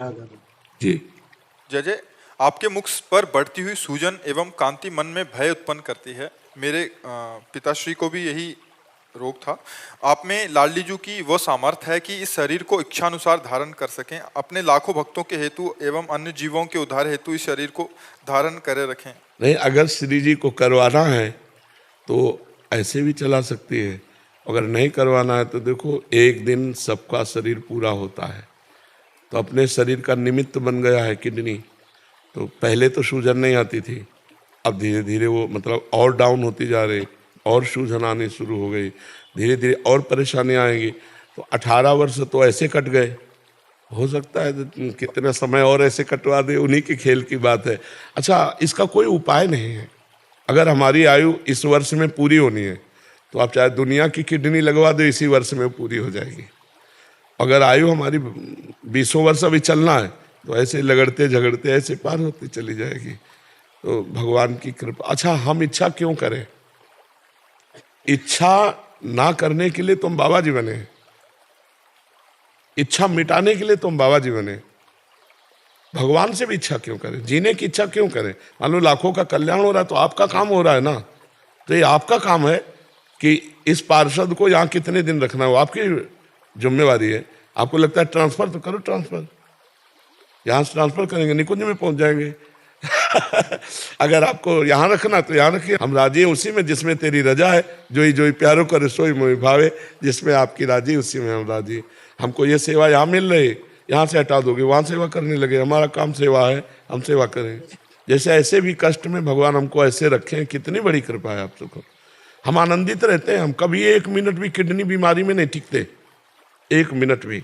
जी। जय जय। आपके मुख पर बढ़ती हुई सूजन एवं कांति मन में भय उत्पन्न करती है। मेरे पिताश्री को भी यही रोग था। आप में लाडलीजू की वो सामर्थ्य है कि इस शरीर को इच्छानुसार धारण कर सकें। अपने लाखों भक्तों के हेतु एवं अन्य जीवों के उद्धार हेतु इस शरीर को धारण करे रखें। नहीं, अगर श्री जी को करवाना है तो ऐसे भी चला सकती है। अगर नहीं करवाना है तो देखो, एक दिन सबका शरीर पूरा होता है। तो अपने शरीर का निमित्त बन गया है किडनी। तो पहले तो सूजन नहीं आती थी, अब धीरे धीरे वो मतलब और डाउन होती जा रही, और सूजन आनी शुरू हो गई, धीरे धीरे और परेशानियाँ आएंगी। तो 18 वर्ष तो ऐसे कट गए। हो सकता है कितना समय और ऐसे कटवा दे, उन्हीं के खेल की बात है। अच्छा, इसका कोई उपाय नहीं है। अगर हमारी आयु इस वर्ष में पूरी होनी है तो आप चाहे दुनिया की किडनी लगवा दो, इसी वर्ष में पूरी हो जाएगी। अगर आयु हमारी 20 वर्ष अभी चलना है तो ऐसे लगड़ते झगड़ते ऐसे पार होती चली जाएगी। तो भगवान की कृपा। अच्छा, हम इच्छा क्यों करें? इच्छा ना करने के लिए तुम बाबा जी बने, इच्छा मिटाने के लिए तुम बाबा जी बने। भगवान से भी इच्छा क्यों करें? जीने की इच्छा क्यों करें? मान लो लाखों का कल्याण हो रहा है तो आपका काम हो रहा है ना। तो ये आपका काम है कि इस पार्षद को यहाँ कितने दिन रखना है, वो आपकी जिम्मेवारी है। आपको लगता है ट्रांसफर, तो करो ट्रांसफर। यहाँ से ट्रांसफर करेंगे, निकुंज में पहुंच जाएंगे। अगर आपको यहाँ रखना तो यहाँ रखिए। हम राजी हैं उसी में जिसमें तेरी रजा है। जो ही प्यारो करे सोई मोहि भावे। जिसमें आपकी राजी उसी में हम राजी। हमको ये सेवा यहाँ मिल रही, यहाँ से हटा दोगे वहाँ सेवा करने लगे। हमारा काम सेवा है, हम सेवा करें। जैसे ऐसे भी कष्ट में भगवान हमको ऐसे रखें, कितनी बड़ी कृपा है आप सबको। हम आनंदित रहते हैं। हम कभी 1 मिनट भी किडनी बीमारी में नहीं टिकते, 1 मिनट भी।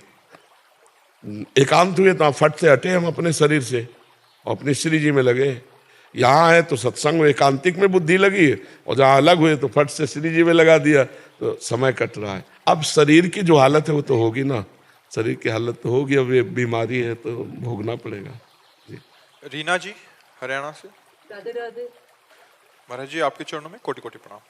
एकांत हुए तो फट से हटे हम अपने शरीर से और अपने श्री जी में लगे। यहाँ है तो सत्संग में एकांतिक में बुद्धि लगी है, और जहाँ अलग हुए तो फट से श्री जी में लगा दिया, तो समय कट रहा है। अब शरीर की जो हालत है वो तो होगी ना, शरीर की हालत तो होगी। अब ये बीमारी है तो भोगना पड़ेगा। जी। रीना जी हरियाणा से। राधे राधे। महाराज जी आपके चरणों में कोटि कोटि प्रणाम।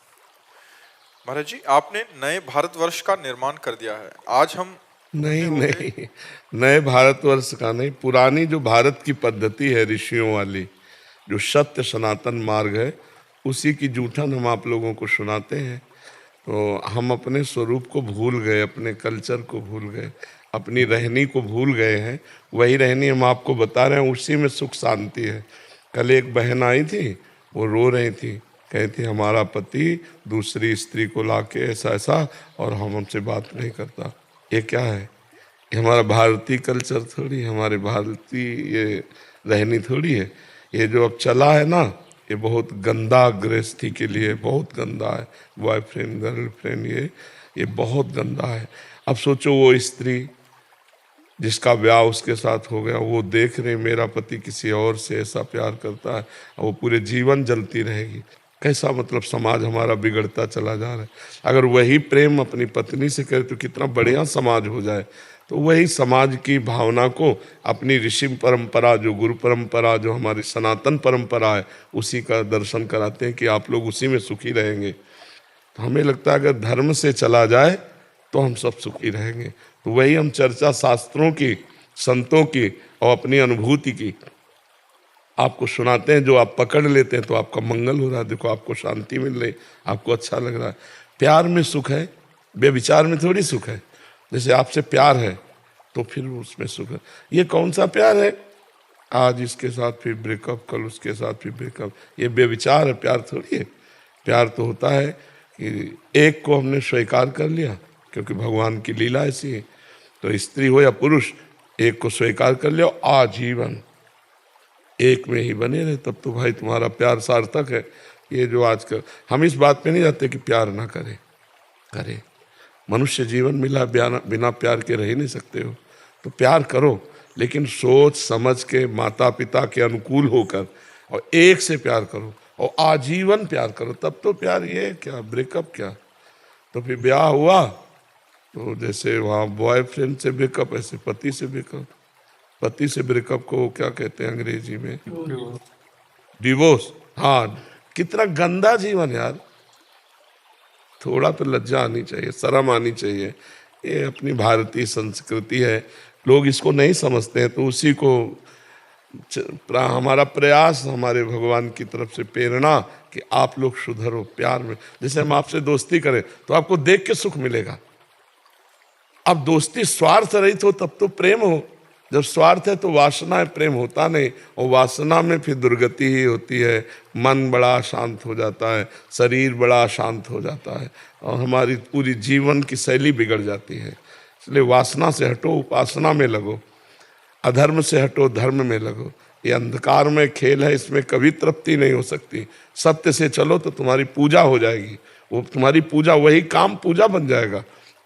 महाराज जी, आपने नए भारतवर्ष का निर्माण कर दिया है। आज हम नहीं, नए भारतवर्ष का नहीं, पुरानी जो भारत की पद्धति है ऋषियों वाली, जो सत्य सनातन मार्ग है, उसी की जूठन हम आप लोगों को सुनाते हैं। तो हम अपने स्वरूप को भूल गए, अपने कल्चर को भूल गए, अपनी रहनी को भूल गए हैं। वही रहनी हम आपको बता रहे हैं, उसी में सुख शांति है। कल एक बहन आई थी, वो रो रही थी, कहती हमारा पति दूसरी स्त्री को लाके ऐसा ऐसा, और हम हमसे बात नहीं करता। ये क्या है? ये हमारा भारतीय कल्चर थोड़ी, हमारे भारतीय ये रहनी थोड़ी है। ये जो अब चला है ना, ये बहुत गंदा गृहस्थी के लिए, बहुत गंदा है। बॉयफ्रेंड गर्लफ्रेंड, ये बहुत गंदा है। अब सोचो वो स्त्री जिसका ब्याह उसके साथ हो गया, वो देख रहे मेरा पति किसी और से ऐसा प्यार करता है, वो पूरे जीवन जलती रहेगी। कैसा मतलब समाज हमारा बिगड़ता चला जा रहा है। अगर वही प्रेम अपनी पत्नी से करे तो कितना बढ़िया समाज हो जाए। तो वही समाज की भावना को अपनी ऋषि परंपरा, जो गुरु परंपरा, जो हमारी सनातन परंपरा है, उसी का दर्शन कराते हैं कि आप लोग उसी में सुखी रहेंगे। तो हमें लगता है अगर धर्म से चला जाए तो हम सब सुखी रहेंगे। तो वही हम चर्चा शास्त्रों की, संतों की और अपनी अनुभूति की आपको सुनाते हैं। जो आप पकड़ लेते हैं तो आपका मंगल हो रहा है। देखो, आपको शांति मिल रही, आपको अच्छा लग रहा है। प्यार में सुख है, बेविचार में थोड़ी सुख है। जैसे आपसे प्यार है तो फिर उसमें सुख है। ये कौन सा प्यार है? आज इसके साथ फिर ब्रेकअप, कल उसके साथ फिर ब्रेकअप। ये बेविचार है, प्यार थोड़ी है। प्यार तो होता है कि एक को हमने स्वीकार कर लिया, क्योंकि भगवान की लीला ऐसी है। तो स्त्री हो या पुरुष, एक को स्वीकार कर लिया, आजीवन एक में ही बने रहे, तब तो भाई तुम्हारा प्यार सार्थक है। ये जो आजकल हम इस बात पे नहीं जाते कि प्यार ना करें, करें। मनुष्य जीवन मिला, बिना प्यार के रह ही नहीं सकते हो। तो प्यार करो, लेकिन सोच समझ के, माता पिता के अनुकूल होकर, और एक से प्यार करो और आजीवन प्यार करो। तब तो प्यार। ये क्या ब्रेकअप क्या? तो फिर ब्याह हुआ तो जैसे वहाँ बॉयफ्रेंड से ब्रेकअप, ऐसे पति से ब्रेकअप। पति से ब्रेकअप को क्या कहते हैं अंग्रेजी में? डिवोर्स। हाँ, कितना गंदा जीवन यार। थोड़ा तो लज्जा आनी चाहिए, शर्म आनी चाहिए। ये अपनी भारतीय संस्कृति है। लोग इसको नहीं समझते हैं, तो उसी को हमारा प्रयास, हमारे भगवान की तरफ से प्रेरणा कि आप लोग सुधरो प्यार में। जैसे हम आपसे दोस्ती करें तो आपको देख के सुख मिलेगा। अब दोस्ती स्वार्थ रहित हो तब तो प्रेम हो, जब स्वार्थ है तो वासना है, प्रेम होता नहीं। और वासना में फिर दुर्गति ही होती है, मन बड़ा शांत हो जाता है, शरीर बड़ा शांत हो जाता है और हमारी पूरी जीवन की शैली बिगड़ जाती है। इसलिए वासना से हटो, उपासना में लगो, अधर्म से हटो, धर्म में लगो। ये अंधकार में खेल है, इसमें कभी तृप्ति नहीं हो सकती। सत्य से चलो तो तुम्हारी पूजा हो जाएगी, वो तुम्हारी पूजा, वही काम पूजा बन जाएगा।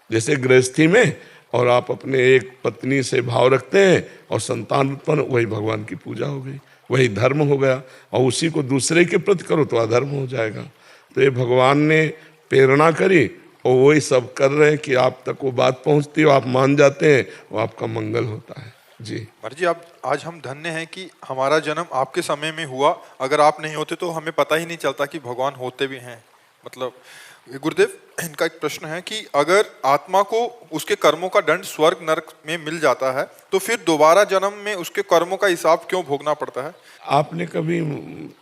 जैसे गृहस्थी में और आप अपने एक पत्नी से भाव रखते हैं और संतान उत्पन्न, वही भगवान की पूजा हो गई, वही धर्म हो गया। और उसी को दूसरे के प्रति करो तो अधर्म हो जाएगा। तो ये भगवान ने प्रेरणा करी और वही सब कर रहे हैं कि आप तक वो बात पहुंचती हो, आप मान जाते हैं, वो आपका मंगल होता है। जी महाराज जी, आप आज हम धन्य हैं कि हमारा जन्म आपके समय में हुआ। अगर आप नहीं होते तो हमें पता ही नहीं चलता कि भगवान होते भी हैं। मतलब गुरुदेव, इनका एक प्रश्न है कि अगर आत्मा को उसके कर्मों का दंड स्वर्ग नरक में मिल जाता है तो फिर दोबारा जन्म में उसके कर्मों का हिसाब क्यों भोगना पड़ता है? आपने कभी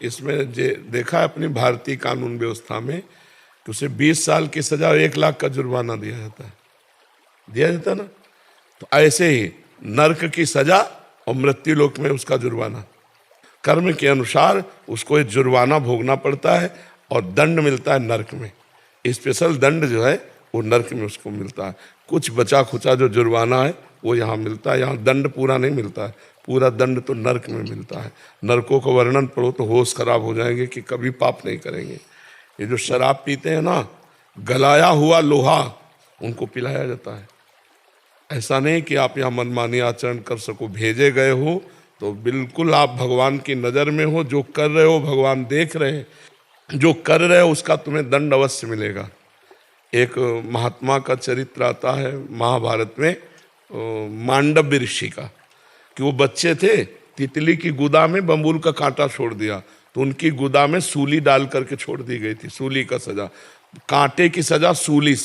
इसमें देखा है अपनी भारतीय कानून व्यवस्था में कि उसे 20 साल की सजा और 1 लाख का जुर्माना दिया जाता है, दिया जाता ना? तो ऐसे ही नरक की सजा और मृत्यु लोक में उसका जुर्माना, कर्म के अनुसार उसको एक जुर्माना भोगना पड़ता है और दंड मिलता है नरक में। स्पेशल दंड जो है वो नरक में उसको मिलता है। कुछ बचा खुचा जो जुर्माना है वो यहाँ मिलता है, यहाँ दंड पूरा नहीं मिलता है, पूरा दंड तो नरक में मिलता है। नरकों का वर्णन पढ़ो तो होश खराब हो जाएंगे कि कभी पाप नहीं करेंगे। ये जो शराब पीते हैं ना, गलाया हुआ लोहा उनको पिलाया जाता है। ऐसा नहीं कि आप यहाँ मनमानी आचरण कर सको, भेजे गए हो तो बिल्कुल आप भगवान की नज़र में हो, जो कर रहे हो भगवान देख रहे हैं, जो कर रहे हो उसका तुम्हें दंड अवश्य मिलेगा। एक महात्मा का चरित्र आता है महाभारत में, मांडव्य ऋषि का, कि वो बच्चे थे, तितली की गुदा में बम्बूल का कांटा छोड़ दिया तो उनकी गुदा में सूली डाल करके छोड़ दी गई थी। सूली का सजा, कांटे की सजा सूली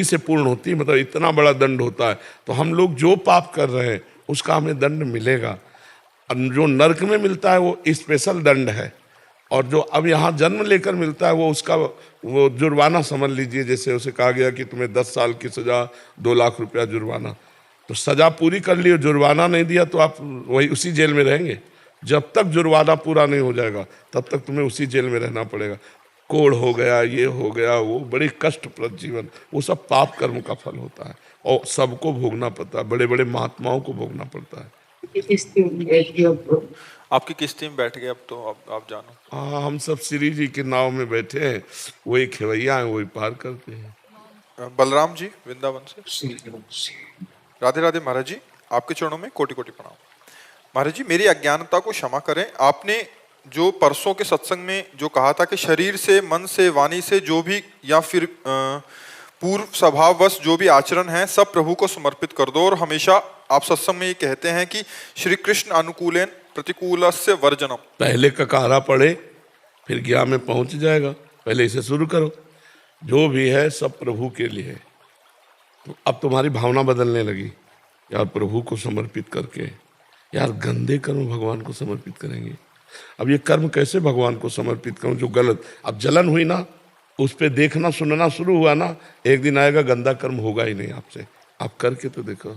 से पूर्ण होती है, मतलब इतना बड़ा दंड होता है। तो हम लोग जो पाप कर रहे हैं उसका हमें दंड मिलेगा। जो नरक में मिलता है वो स्पेशल दंड है, और जो अब यहाँ जन्म लेकर मिलता है वो उसका वो जुर्माना समझ लीजिए। जैसे उसे कहा गया कि तुम्हें 10 साल की सजा, 2 लाख रुपया जुर्माना, तो सजा पूरी कर ली, जुर्माना नहीं दिया तो आप वही उसी जेल में रहेंगे। जब तक जुर्माना पूरा नहीं हो जाएगा तब तक तुम्हें उसी जेल में रहना पड़ेगा। कोढ़ हो गया, ये हो गया, वो बड़ी कष्टप्रद जीवन, वो सब पाप कर्म का फल होता है और सबको भोगना पड़ता है, बड़े बड़े महात्माओं को भोगना पड़ता है। आपकी किस्ती में बैठ गए अब तो आप जानो। हाँ, हम सब श्री जी के नाव में बैठे हैं, वही खेवैया हैं, वही पार करते हैं। बलराम जी वृंदावन से। राधे राधे महाराज जी, आपके चरणों में कोटि कोटि प्रणाम। महाराज जी, मेरी अज्ञानता को क्षमा करें। आपने जो परसों के सत्संग में जो कहा था कि शरीर से, मन से, वाणी से जो भी या फिर पूर्व स्वभाववश जो भी आचरण है सब प्रभु को समर्पित कर दो, और हमेशा आप सत्संग में ये कहते हैं कि श्री कृष्ण अनुकूलेन प्रतिकूलस्य वर्जनम। पहले ककारा पढ़े फिर ज्ञान में पहुंच जाएगा, पहले इसे शुरू करो। जो भी है सब प्रभु के लिए। तो अब तुम्हारी भावना बदलने लगी, यार प्रभु को समर्पित करके, यार गंदे कर्म भगवान को समर्पित करेंगे। अब ये कर्म कैसे भगवान को समर्पित करूं जो गलत, अब जलन हुई ना, उस पर देखना सुनना शुरू हुआ ना, एक दिन आएगा गंदा कर्म होगा ही नहीं आपसे। आप करके तो देखो।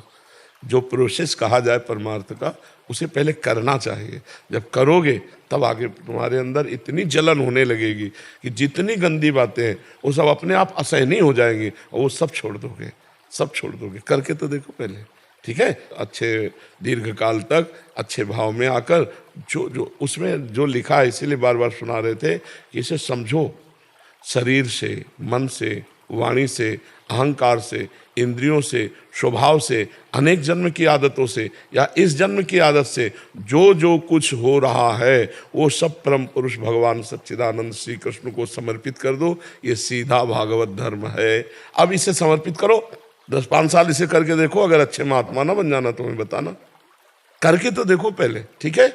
जो प्रोसेस कहा जाए परमार्थ का, उसे पहले करना चाहिए। जब करोगे तब आगे तुम्हारे अंदर इतनी जलन होने लगेगी कि जितनी गंदी बातें हैं वो सब अपने आप असहनीय हो जाएंगी और वो सब छोड़ दोगे, सब छोड़ दोगे। करके तो देखो पहले, ठीक है? अच्छे दीर्घ काल तक अच्छे भाव में आकर जो उसमें जो लिखा है, इसीलिए बार बार सुना रहे थे कि इसे समझो। शरीर से, मन से, वाणी से, अहंकार से, इंद्रियों से, स्वभाव से, अनेक जन्म की आदतों से या इस जन्म की आदत से जो जो कुछ हो रहा है वो सब परम पुरुष भगवान सच्चिदानंद श्री कृष्ण को समर्पित कर दो। ये सीधा भागवत धर्म है। अब इसे समर्पित करो, 10-5 साल इसे करके देखो। अगर अच्छे महात्मा ना बन जाना तो हमें बताना, करके तो देखो पहले, ठीक है?